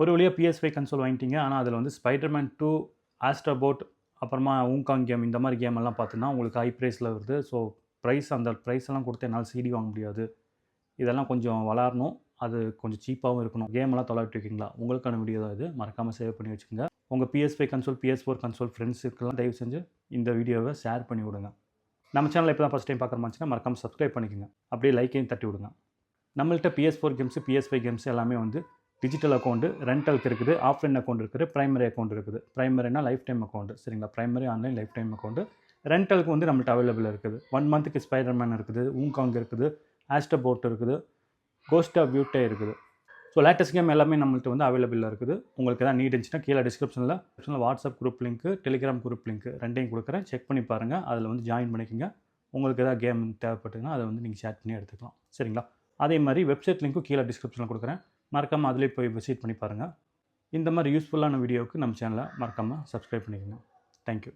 ஒரு வழியாக PS5 console வாங்கிட்டீங்க. ஆனால் அதில் வந்து ஸ்பைடர்மேன் 2, ஆஸ்ட்ரோபோட், அப்புறமா ஊங்காங் கேம் இந்த மாதிரி கேம் எல்லாம் பார்த்தீங்கன்னா உங்களுக்கு ஹை ப்ரைஸில் வருது. ஸோ அந்த ப்ரைஸ் கொடுத்து என்னால் CD வாங்க முடியாது. இதெல்லாம் கொஞ்சம் வளரணும். அது கொஞ்சம் சீப்பாகவும் இருக்கணும். கேமெல்லாம் தொலைவிட்டு இருக்கீங்களா? உங்களுக்கான வீடியோ தான் இது. மறக்காமல் சேவ் பண்ணி வச்சுக்கோங்க. உங்கள் PS5 கன்சோல், PS4 கன்சோல் ஃப்ரெண்ட்ஸுக்கெல்லாம் தயவு செஞ்சு இந்த வீடியோவை ஷேர் பண்ணி விடுங்க. நம்ம சேனலில் இப்போ தான் ஃபஸ்ட் டைம் பார்க்குற மாதிரிச்சுன்னா மறக்காமல் சப்ஸ்கிரைப் பண்ணிக்கோங்க. அப்படியே லைக்கையும் தட்டி விடுங்க. நம்மள்கிட்ட PS4 கேம்ஸு, PS5 கேம்ஸ் எல்லாமே வந்து டிஜிட்டல் அக்கௌண்ட்டு, ரெண்டலுக்கு இருக்குது, ஆஃப்லைன் அக்கௌண்ட் இருக்குது, ப்ரைமரி அக்கௌண்ட் இருக்குது. ப்ரைமரினா லைஃப் டைம் அக்கௌண்ட்டு, சரிங்களா? Primary online lifetime account. ரெண்டலுக்கு வந்து நம்மள்ட்ட அவைலபிள் இருக்குது. 1 மந்த்துக்கு ஸ்பைடர்மேன் இருக்குது, ஊங்காங் இருக்குது, ஆஸ்ட்ரோபோட் இருக்குது, கோஸ்ட் ஆஃப் பியூட்டே இருக்குது. ஸோ லேட்டஸ்ட் கேம் எல்லாமே நம்மள்ட்ட வந்து அவைலபிளாக இருக்குது. உங்களுக்கு எதாவது நீட் இருந்துச்சுன்னா கீழே டிஸ்கிரிப்ஷனில் WhatsApp group link, Telegram group link ரெண்டையும் கொடுக்குறேன். செக் பண்ணி பாருங்கள். அதில் வந்து ஜாயின் பண்ணிக்கோங்க. உங்களுக்கு எதாவது கேம் தேவைப்பட்டுதுன்னா அதை வந்து நீங்கள் ஷேர் பண்ணி எடுத்துக்கலாம். சரிங்களா? அதே மாதிரி வெப்சைட் லிங்க்கும் கீழே டிஸ்கிரிப்ஷனில் கொடுக்குறேன். மறக்காமல் அதிலே போய் விசிட் பண்ணி பாருங்கள். இந்த மாதிரி யூஸ்ஃபுல்லான வீடியோவுக்கு நம்ம சேனலை மறக்காமல் சப்ஸ்கிரைப் பண்ணிக்கோங்க. தேங்க்யூ.